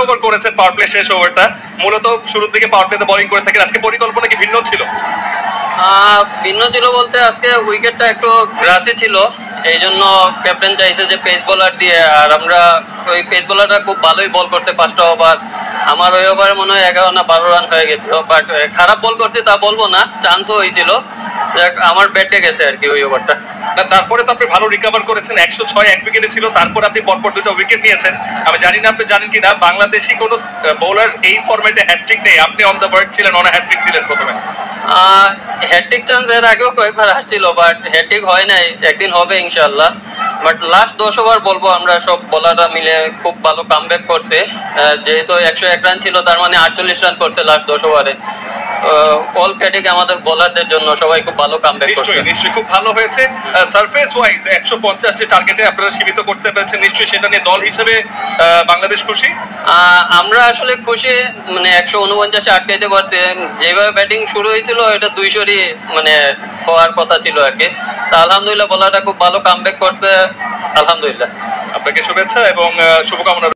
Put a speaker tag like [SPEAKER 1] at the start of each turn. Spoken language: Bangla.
[SPEAKER 1] ওভার করেছেন পাওয়ার প্লে শেষ ওভারটা, মূলত শুরুর দিকে পাওয়ার প্লেতে বোলিং করে থাকেন, আজকে পরিকল্পনা কি ভিন্ন ছিল?
[SPEAKER 2] ভিন্ন ছিল বলতে আজকে উইকেটটা একটু গ্রাসি ছিল, এই জন্য ক্যাপ্টেন চাইছে যে পেস বোলার দিয়ে, আর আমরা ওই পেস বোলারটা খুব ভালোই বল করছে 5টা ওভার। আমার ওই ওভারে মনে হয় 11 না 12 রান হয়ে গেছিল, বাট খারাপ বল করছে তা বলবো না, চান্সও হয়েছিল, আমার ব্যাটে গেছে আর কি ওই ওভারটা।
[SPEAKER 1] তারপরে তো আপনি ভালো রিকভার করেছেন, 106 এক উইকেটে ছিল, তারপর আপনি পরপর 2টা উইকেট নিয়েছেন। আমি জানি না আপনি জানেন কিনা, বাংলাদেশি কোন বোলার এই ফরম্যাটে হ্যাটট্রিক নেই, আপনি অন দ্য বার্ড ছিলেন, অন হ্যাটট্রিক ছিলেন প্রথমে।
[SPEAKER 2] হ্যাটট্রিক চান্স এর আগেও কয়েকবার আসছিল, বাট হ্যাটট্রিক হয় নাই, একদিন হবে ইনশাআল্লাহ। বাট লাস্ট 10 ওভার বলবো আমরা সব বোলাররা মিলে খুব ভালো কামব্যাক করছে, যেহেতু 101 রান ছিল, তার মানে 48 রান করছে লাস্ট 10 ওভারে। অল ক্রেডিট আমাদের বোলারদের জন্য, সবাই খুব ভালো কামব্যাক করছে।
[SPEAKER 1] নিশ্চয়ই খুব ভালো হয়েছে। সারফেস ওয়াইজ 150 যে টার্গেটে আপনারা সীমিত করতে পেরেছেন, নিশ্চয়ই সেটা নিয়ে দল হিসেবে বাংলাদেশ খুশি।
[SPEAKER 2] আমরা আসলে খুশি, মানে 149 আটকাইতে পারছে, যেভাবে ব্যাটিং শুরু হয়েছিল এটা 200 মানে হওয়ার কথা ছিল আর কি। তা আলহামদুলিল্লাহ বোলারটা খুব ভালো কামব্যাক করছে, আলহামদুলিল্লাহ।
[SPEAKER 1] আপনাকে শুভেচ্ছা এবং শুভকামনা।